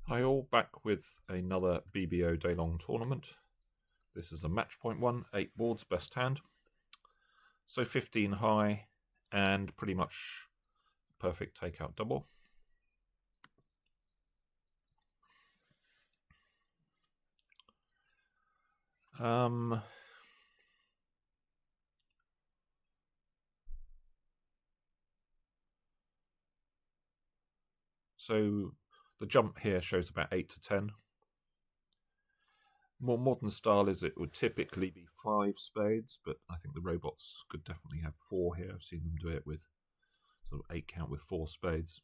Hi all, back with another BBO Daylong tournament. This is a Matchpoint one, 8 boards, best hand. So 15 high and pretty much perfect takeout double. So the jump here shows about 8 to 10. More modern style is it would typically be 5 spades, but I think the robots could definitely have 4 here. I've seen them do it with sort of 8 count with 4 spades.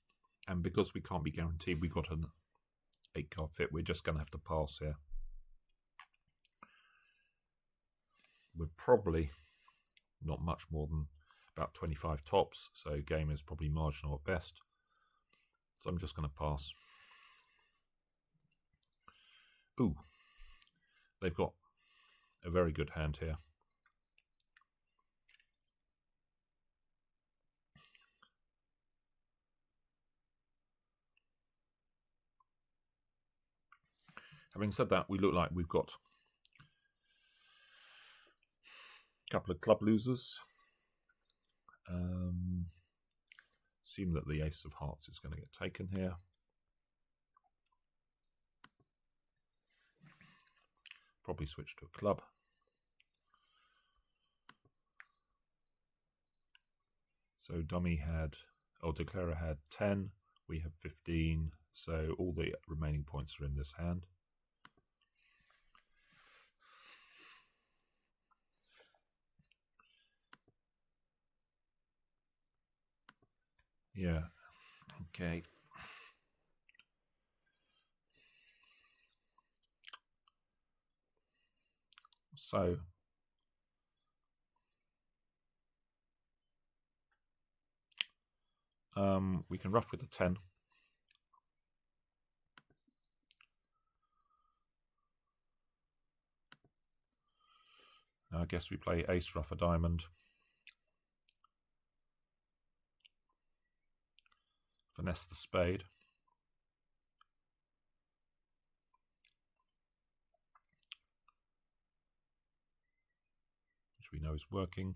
And because we can't be guaranteed we got an 8 card fit, we're just going to have to pass here. We're probably not much more than about 25 tops, so game is probably marginal at best. So I'm just going to pass. Ooh, they've got a very good hand here. Having said that, we look like we've got a couple of club losers. Assume that the ace of hearts is going to get taken here. Probably switch to a club. So dummy had, declarer had 10, we have 15, so all the remaining points are in this hand. Yeah, okay. So we can ruff with a 10. I guess we play ace ruff a diamond. Finesse the spade. Which we know is working.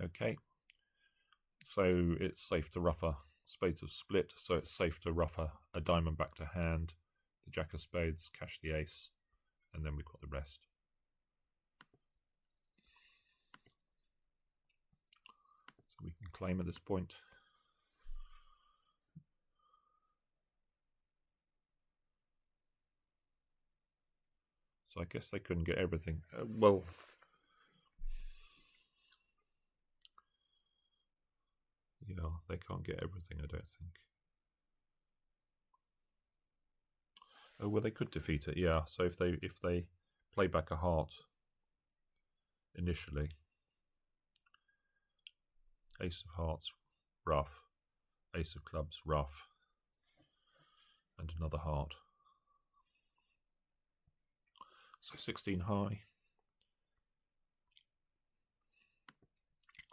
Okay, so it's safe to ruff a spades of split, so it's safe to ruff a diamond back to hand, the jack of spades, cash the ace, and then we've got the rest. So we can claim at this point. So I guess they couldn't get everything. Well, yeah, they can't get everything, I don't think. Oh, well, they could defeat it, yeah. So if they play back a heart initially, ace of hearts, rough, ace of clubs, rough, and another heart. So 16 high.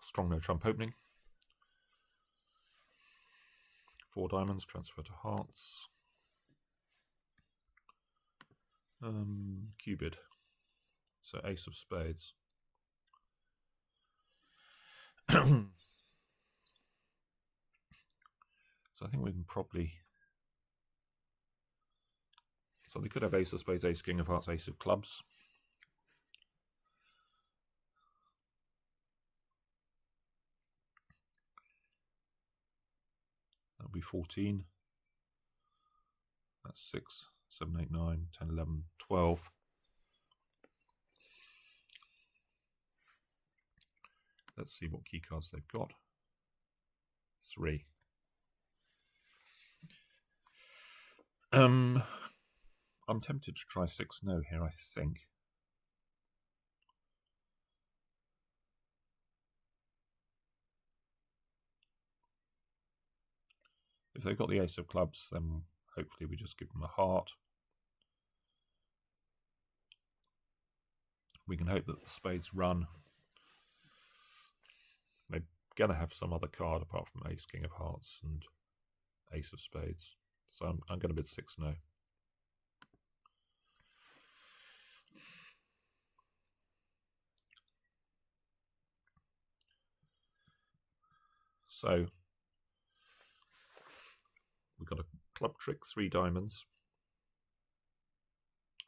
Strong no trump opening. 4 diamonds, transfer to hearts. Cupid. So ace of spades. So I think we can probably... So they could have ace of spades, ace king of hearts, ace of clubs. That'll be 14. That's 6, 7, 8, 9, 10, 11, 12. Let's see what key cards they've got. 3. I'm tempted to try 6-0 here, I think. If they've got the ace of clubs, then hopefully we just give them a heart. We can hope that the spades run. They're going to have some other card apart from ace, king of hearts and ace of spades. So I'm going to bid 6-0. So we've got a club trick, 3 diamonds.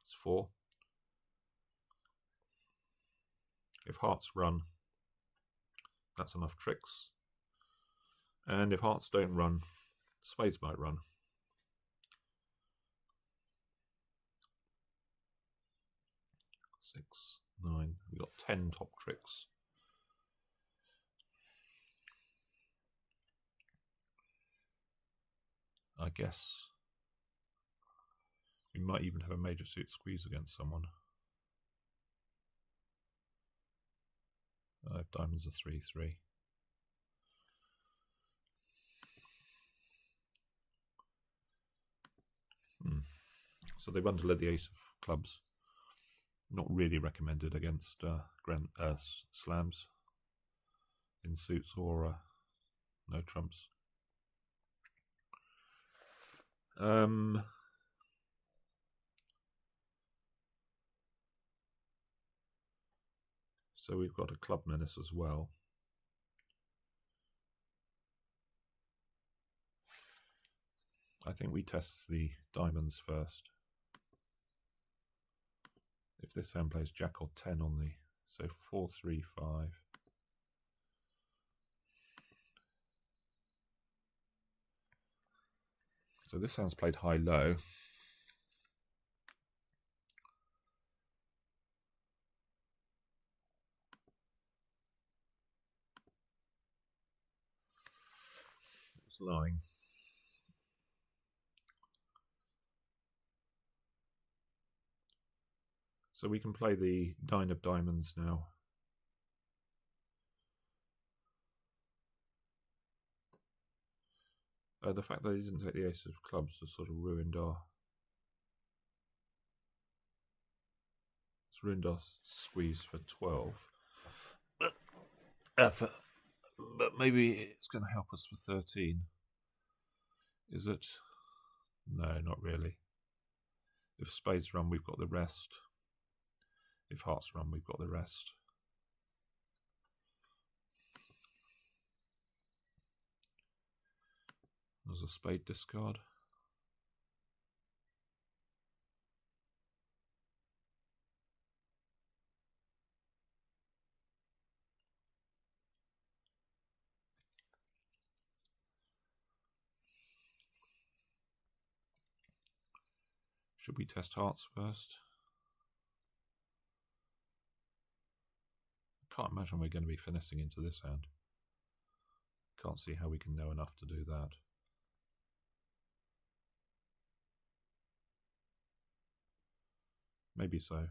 It's 4. If hearts run, that's enough tricks. And if hearts don't run, spades might run. 6, 9. We've got 10 top tricks. I guess we might even have a major suit squeeze against someone. Diamonds are 3-3. So they've underled the ace of clubs. Not really recommended against slams in suits or no trumps. So we've got a club menace as well. I think we test the diamonds first. If this hand plays jack or 10 on the, so 4, 3, 5. So this hand's played high-low. It's lying. So we can play the 9 of diamonds now. The fact that he didn't take the ace of clubs has sort of ruined our... It's ruined our squeeze for 12. But maybe it's going to help us for 13. Is it? No, not really. If spades run, we've got the rest. If hearts run, we've got the rest. There's a spade discard. Should we test hearts first? I can't imagine we're going to be finessing into this hand. Can't see how we can know enough to do that. Maybe so.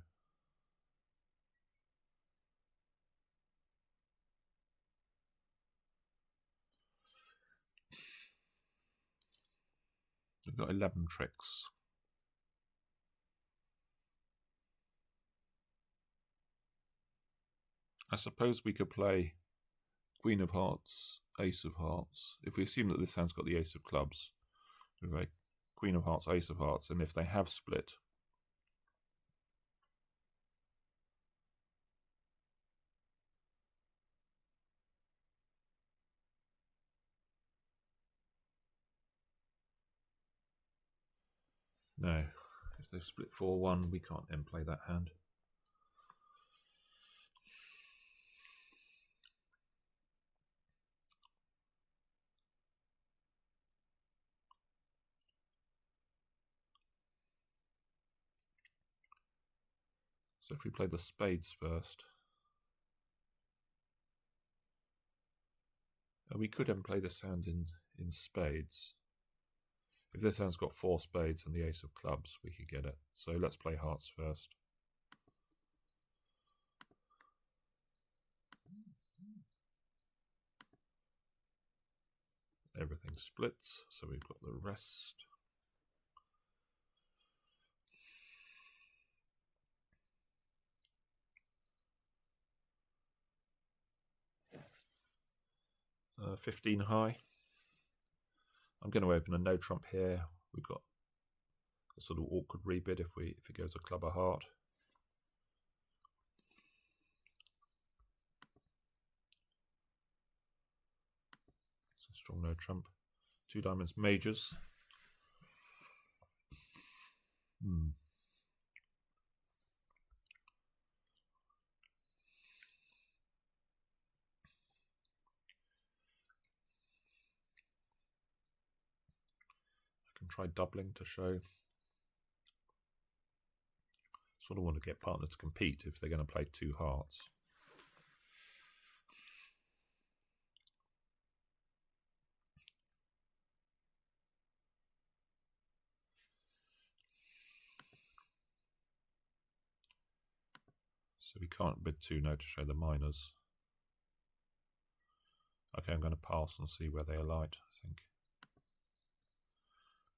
We've got 11 tricks. I suppose we could play Queen of Hearts, Ace of Hearts. If we assume that this hand's got the Ace of Clubs, we play Queen of Hearts, Ace of Hearts, and if they have split, no, if they've split 4-1, we can't then play that hand. So if we play the spades first, we could then play this hand in spades. If this hand's got 4 spades and the ace of clubs, we could get it. So let's play hearts first. Everything splits, so we've got the rest. Uh, 15 high. I'm going to open a no trump here. We've got a sort of awkward rebid if it goes a club or heart. It's a strong no trump. 2 diamonds majors. I can try doubling to show. Sort of want to get partner to compete if they're going to play 2 hearts. So we can't bid 2 no to show the minors. Okay, I'm going to pass and see where they alight, I think.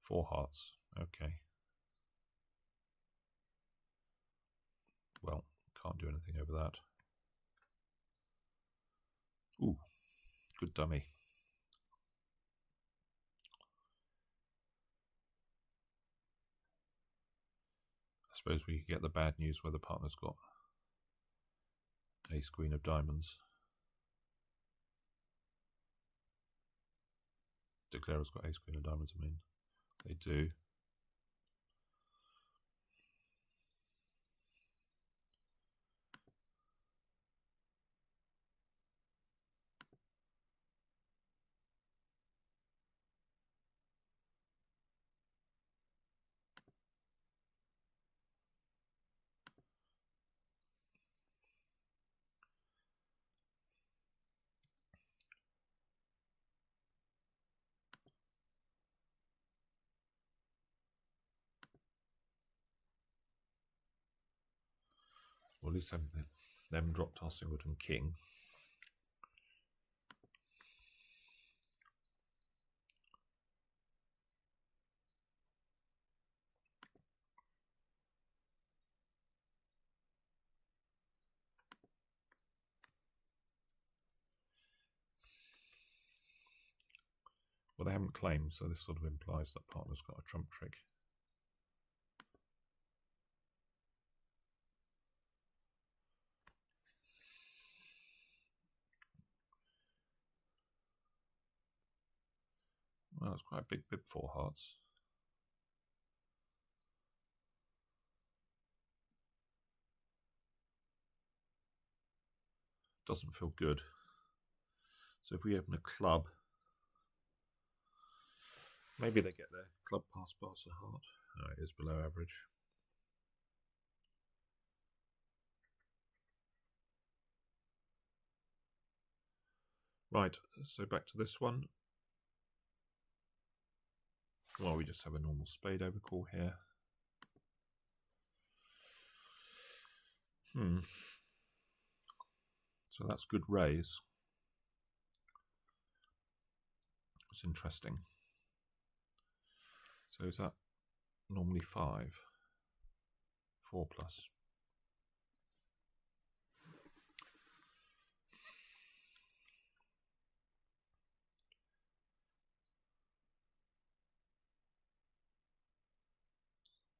4 hearts, okay. Well, can't do anything over that. Ooh, good dummy. I suppose we could get the bad news where the partner's got ace queen of diamonds. Declarer's got ace queen of diamonds, I mean. They do. Well, at least them dropped our singleton king. Well, they haven't claimed, so this sort of implies that partner's got a trump trick. Well, it's quite a big bid, 4 hearts. Doesn't feel good. So if we open a club, maybe they get their club pass a heart. No, it is below average. Right, so back to this one. Well, we just have a normal spade overcall here. So that's good raise. It's interesting. So is that normally 5? 4 plus.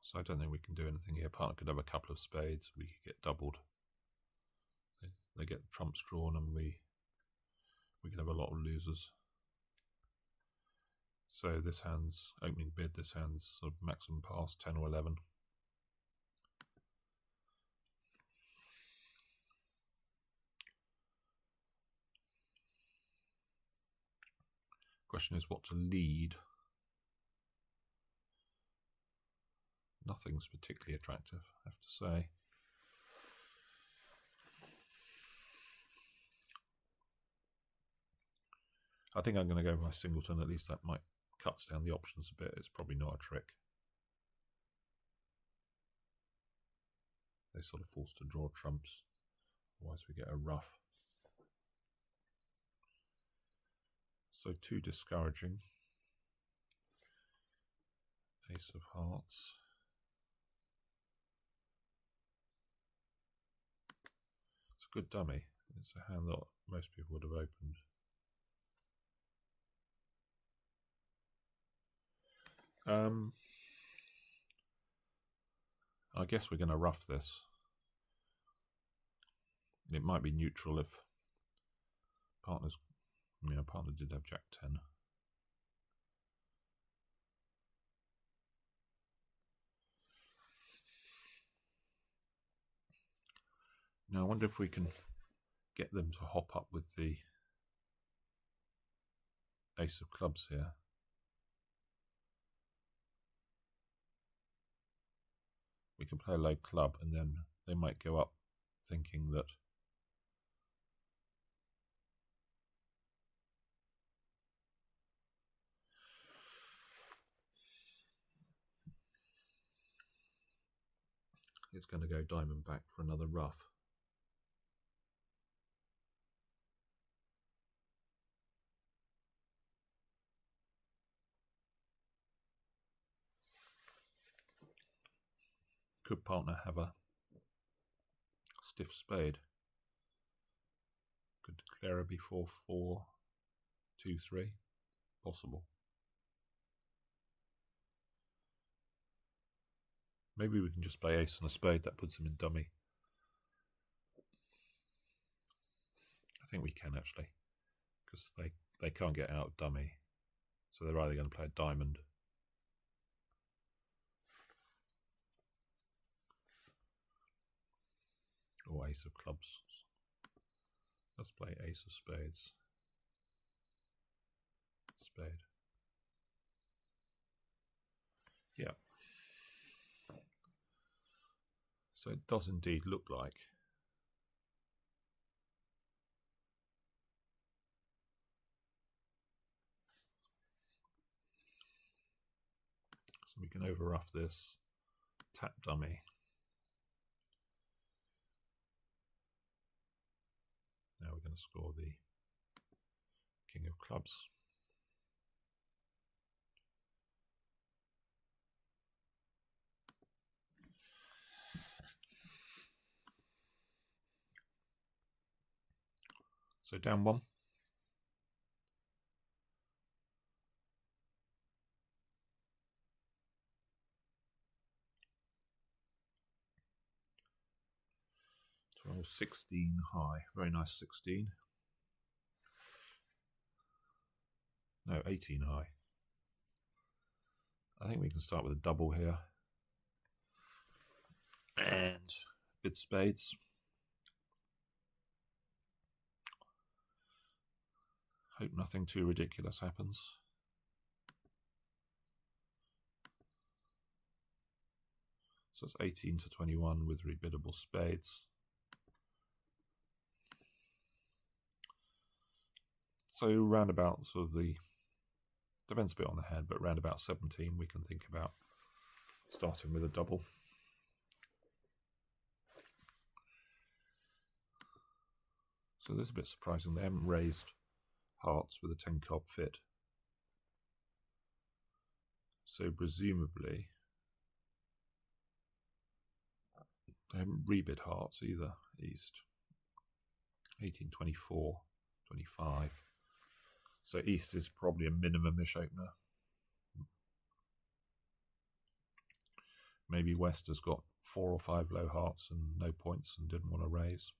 So I don't think we can do anything here. Partner could have a couple of spades. We could get doubled. They get the trumps drawn, and we can have a lot of losers. So this hand's opening bid. This hand's sort of maximum pass 10 or 11. Question is what to lead. Nothing's particularly attractive, I have to say. I think I'm going to go with my singleton. At least that might cuts down the options a bit, it's probably not a trick. They're sort of forced to draw trumps, otherwise we get a ruff. So too discouraging. Ace of hearts. It's a good dummy. It's a hand that most people would have opened. I guess we're going to ruff this. It might be neutral if partners, partner did have Jack 10. Now I wonder if we can get them to hop up with the ace of clubs here. We can play a low club and then they might go up thinking that it's going to go diamond back for another ruff. Could partner have a stiff spade? Could declare a before 4, 2, 3. Possible. Maybe we can just play ace and a spade. That puts him in dummy. I think we can actually, because they can't get out of dummy. So they're either going to play a diamond or ace of clubs. Let's play ace of spades. Spade. Yeah. So it does indeed look like so we can over ruff this, tap dummy. Now we're going to score the king of clubs. So down 1. Well, 16 high. Very nice 16. No, 18 high. I think we can start with a double here. And bid spades. Hope nothing too ridiculous happens. So it's 18 to 21 with rebiddable spades. So round about sort of the, depends a bit on the hand, but round about 17 we can think about starting with a double. So this is a bit surprising. They haven't raised hearts with a 10 card fit. So presumably they haven't rebid hearts either, East. 18, 24, 25. So East is probably a minimum-ish opener. Maybe West has got 4 or 5 low hearts and no points and didn't want to raise.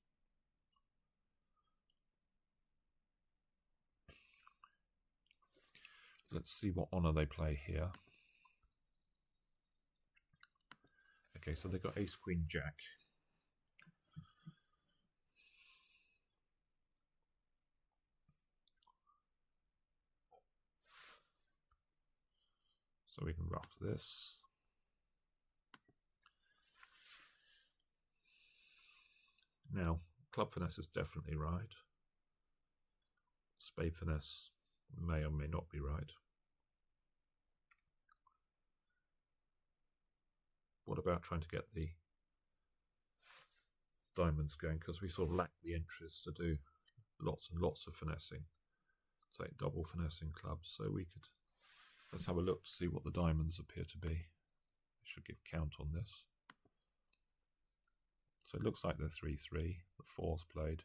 Let's see what honour they play here. Okay, so they've got ace, queen, jack. So we can ruff this. Now, club finesse is definitely right. Spade finesse may or may not be right. what about trying to get the diamonds going? Because we sort of lack the interest to do lots and lots of finessing, say double finessing clubs. So we could, let's have a look to see what the diamonds appear to be. I should give count on this. So it looks like they're 3-3, the 4's played.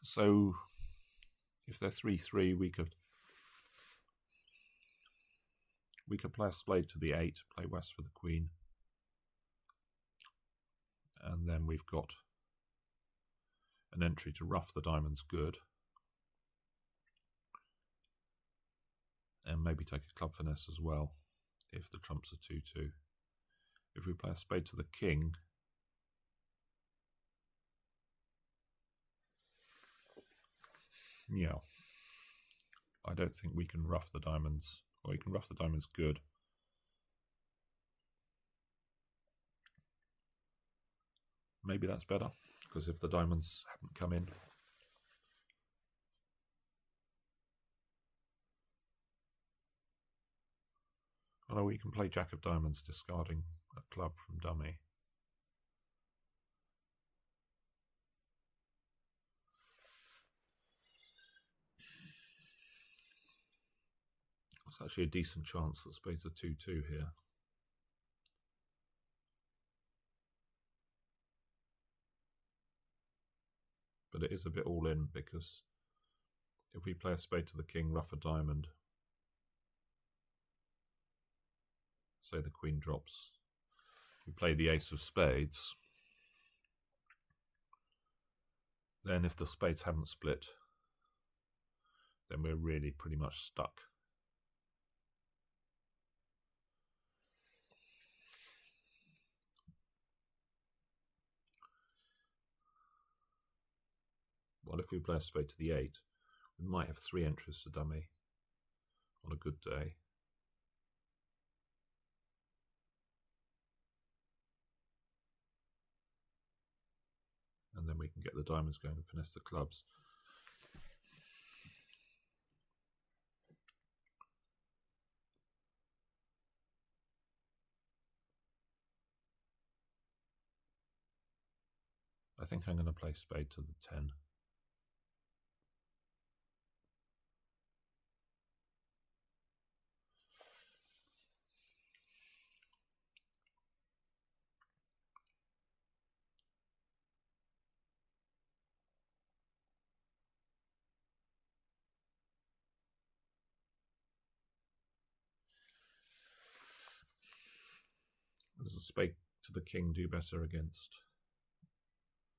So if they're 3-3, we could play a spade to the 8, play west for the queen, and then we've got an entry to ruff the diamonds good, and maybe take a club finesse as well if the trumps are 2-2. If we play a spade to the king, yeah, I don't think we can ruff the diamonds, or we can ruff the diamonds good. Maybe that's better, because if the diamonds haven't come in. Oh no, we can play jack of diamonds, discarding a club from dummy. It's actually a decent chance that spades are 2-2 here. But it is a bit all in, because if we play a spade to the king, ruff a diamond, say the queen drops, we play the ace of spades, then if the spades haven't split, then we're really pretty much stuck. Well, if we play a spade to the 8, we might have 3 entries to dummy on a good day. And then we can get the diamonds going and finesse the clubs. I think I'm going to play spade to the 10. Does a spade to the king do better against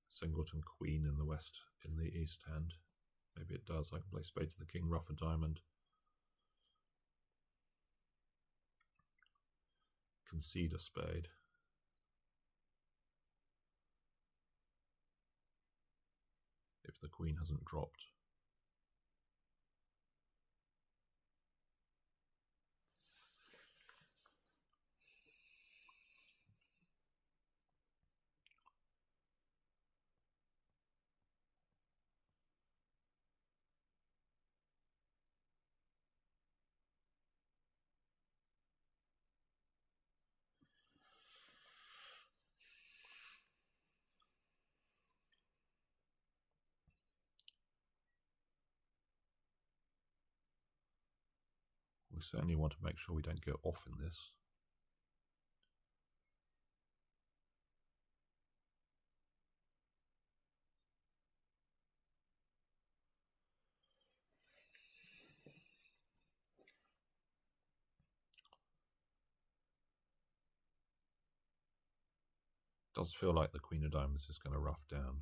singleton queen in the west, in the east hand? Maybe it does. I can play spade to the king, ruff a diamond, concede a spade. If the queen hasn't dropped. We certainly want to make sure we don't go off in this. Does feel like the queen of diamonds is going to rough down.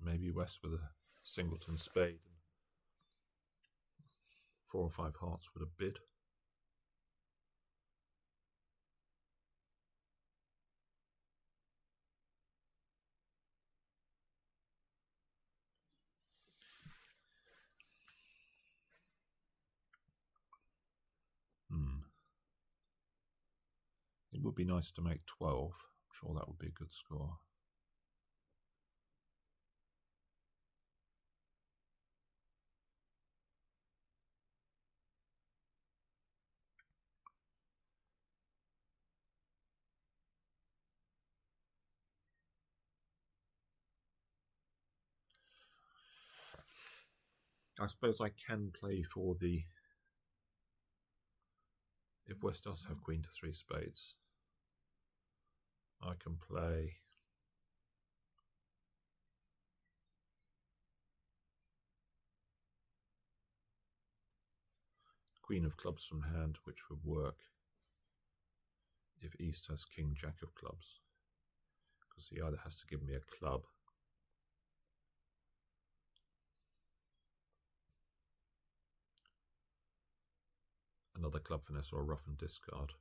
Maybe west with a singleton spade. 4 or 5 hearts with a bid. would be nice to make 12. I'm sure that would be a good score. I suppose I can play for the... If West does have Queen to 3 spades, I can play Queen of Clubs from hand, which would work if East has King Jack of Clubs, because he either has to give me a club another club finesse or a rough and discard,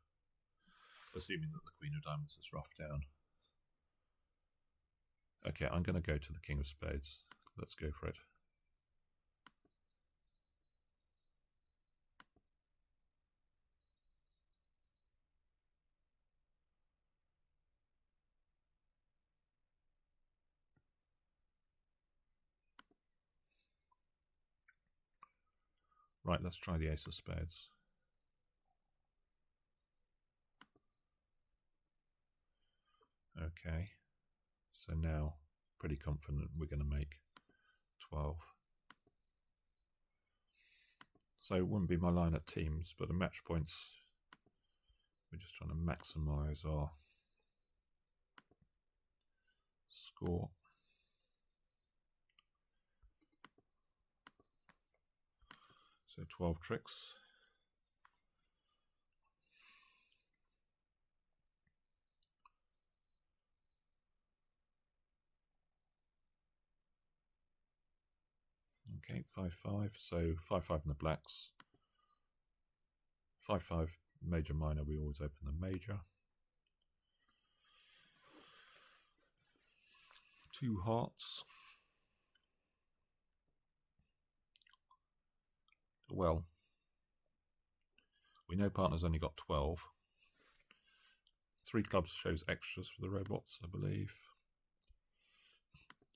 assuming that the Queen of Diamonds is rough down. Okay, I'm going to go to the King of Spades. Let's go for it. Right, let's try the Ace of Spades. Okay, so now pretty confident we're going to make 12. So it wouldn't be my line at teams, but at match points, we're just trying to maximise our score. So 12 tricks. Okay, 5-5. So 5-5 in the blacks. 5-5 major minor. We always open the major. 2 hearts. Well, we know partner's only got 12. 3 clubs shows extras for the robots, I believe.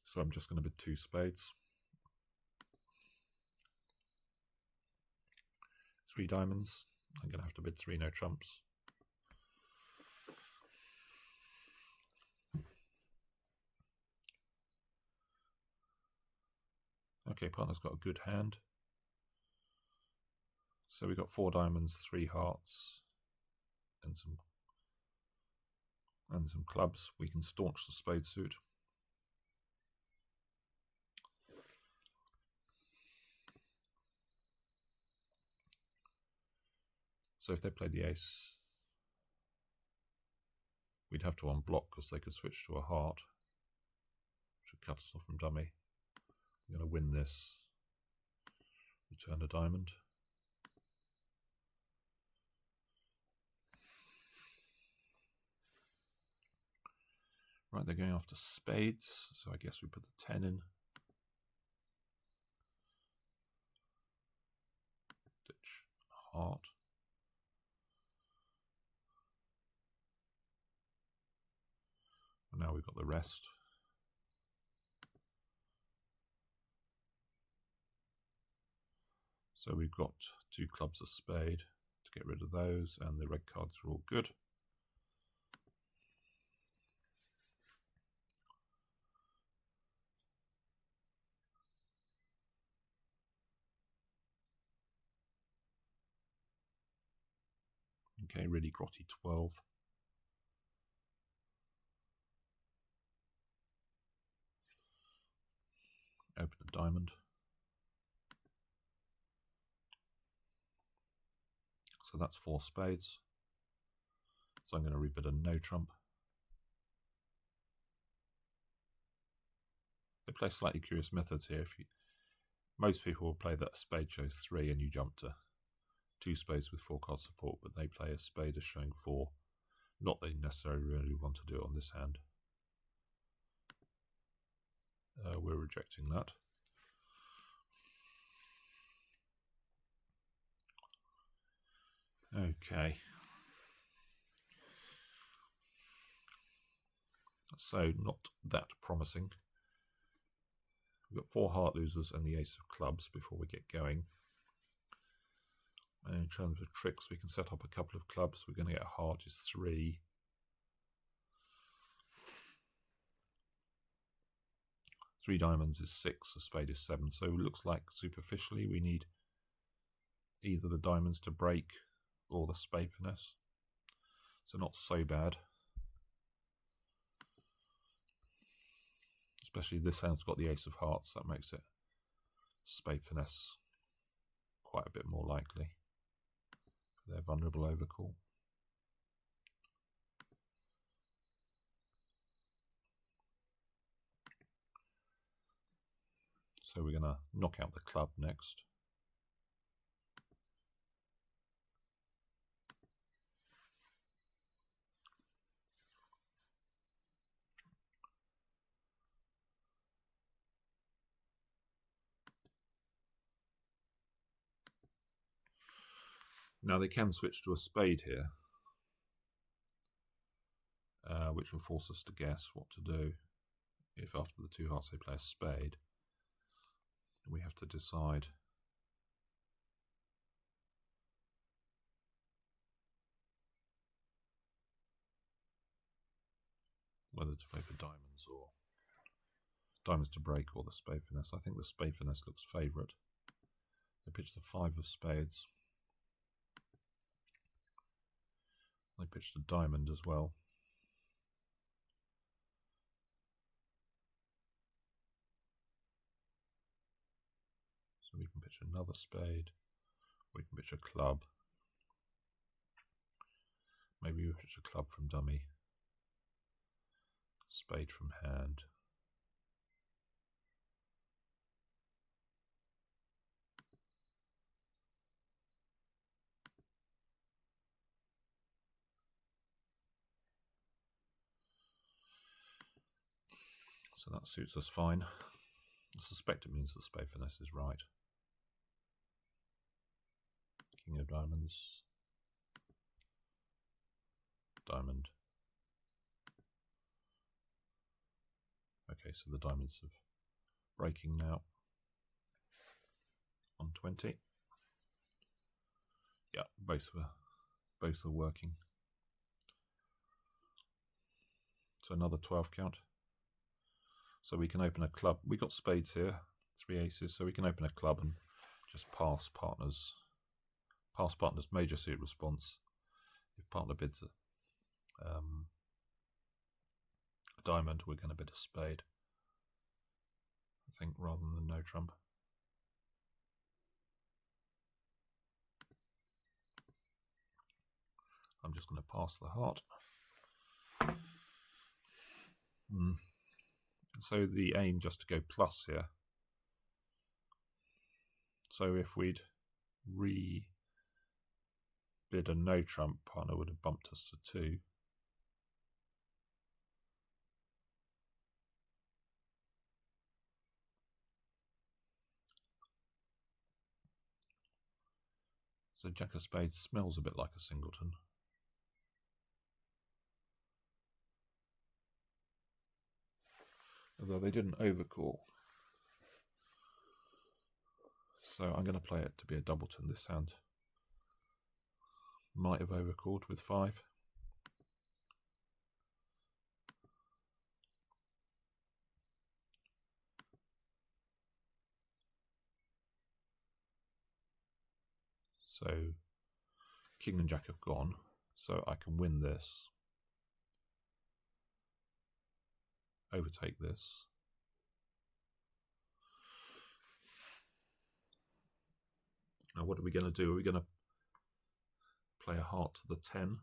So I'm just going to bid 2 spades. 3 diamonds. I'm going to have to bid 3 no trumps. Okay, partner's got a good hand. So we got 4 diamonds, 3 hearts, and some clubs. We can staunch the spade suit. So if they played the ace, we'd have to unblock because they could switch to a heart, which would cut us off from dummy. I'm going to win this. Return a diamond. Right, they're going after spades, so I guess we put the 10 in. Ditch heart. And now we've got the rest. So we've got 2 clubs of spade to get rid of those, and the red cards are all good. Okay, really grotty 12. Open a diamond. So that's 4 spades. So I'm going to rebid a no trump. They play slightly curious methods here. Most people will play that a spade shows 3 and you jump to 2 spades with 4 card support, but they play a spade as showing 4. Not that they necessarily really want to do it on this hand. We're rejecting that. Okay. So not that promising. We've got 4 heart losers and the ace of clubs before we get going. And in terms of tricks, we can set up a couple of clubs. We're going to get a heart is 3. Three diamonds is 6, a spade is 7. So it looks like superficially we need either the diamonds to break or the spade finesse. So not so bad. Especially this hand's got the ace of hearts, that makes it spade finesse quite a bit more likely. They're vulnerable overcall. So we're going to knock out the club next. Now they can switch to a spade here, which will force us to guess what to do. If after the 2 hearts they play a spade, we have to decide whether to play for diamonds or diamonds to break or the spade finesse. I think the spade finesse looks favourite. They pitch the 5 of spades. They pitched a diamond as well. So we can pitch another spade. We can pitch a club. Maybe we pitch a club from dummy. Spade from hand. So that suits us fine. I suspect it means the spade finesse is right. King of diamonds. Diamond. Okay, so the diamonds are breaking now. On 20. Yeah, both are working. So another 12 count. So we can open a club. We got spades here, 3 aces, so we can open a club and just pass partner's major suit response. If partner bids a diamond, we're going to bid a spade, I think, rather than no trump. I'm just going to pass the heart. So the aim just to go plus here. So if we'd re-bid a no trump, partner would have bumped us to 2. So jack of spades smells a bit like a singleton. Although they didn't overcall. So I'm going to play it to be a doubleton. This hand might have overcalled with 5. So king and jack have gone, so I can win this. Overtake this. Now what are we going to do? Are we going to play a heart to the 10?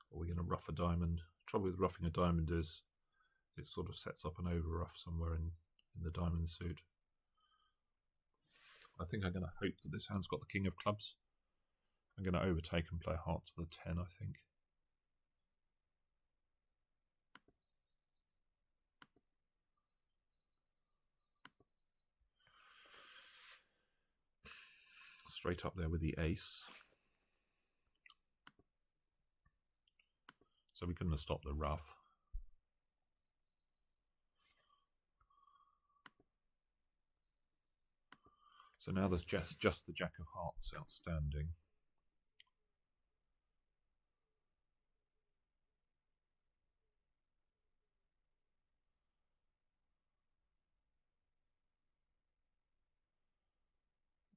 Or are we going to rough a diamond? The trouble with roughing a diamond is it sort of sets up an over rough somewhere in the diamond suit. I think I'm going to hope that this hand's got the king of clubs. I'm going to overtake and play a heart to the 10, I think. Straight up there with the ace. So we couldn't have stopped the rough. So now there's just the Jack of Hearts outstanding.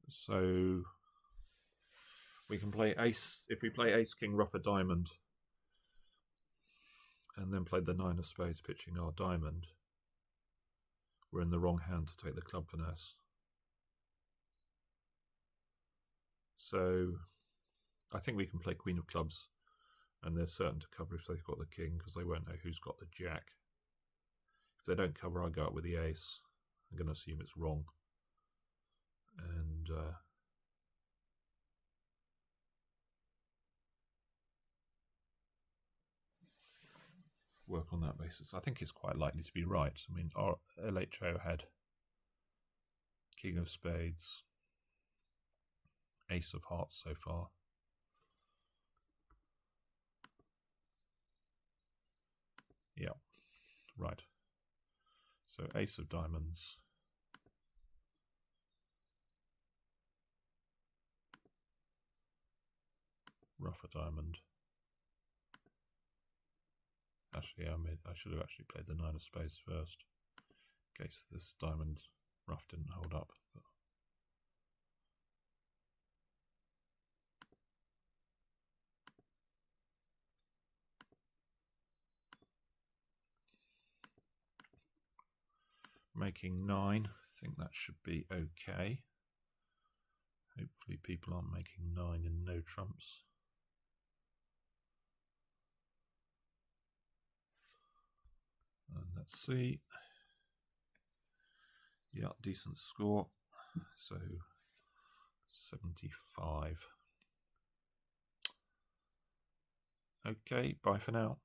So we can play ace. If we play ace, king, ruff a diamond, and then play the 9 of spades pitching our diamond, we're in the wrong hand to take the club finesse. So I think we can play queen of clubs, and they're certain to cover if they've got the king, because they won't know who's got the jack. If they don't cover, I'll go up with the ace. I'm going to assume it's wrong. And work on that basis. I think it's quite likely to be right. I mean, our LHO had king of spades, ace of hearts so far. Yeah, right. So ace of diamonds, ruff a diamond. Actually, I should have actually played the 9 of spades first, in case this diamond ruff didn't hold up. Making 9, I think that should be okay. Hopefully people aren't making 9 in no trumps. And let's see. Yeah, decent score. So 75. Okay, bye for now.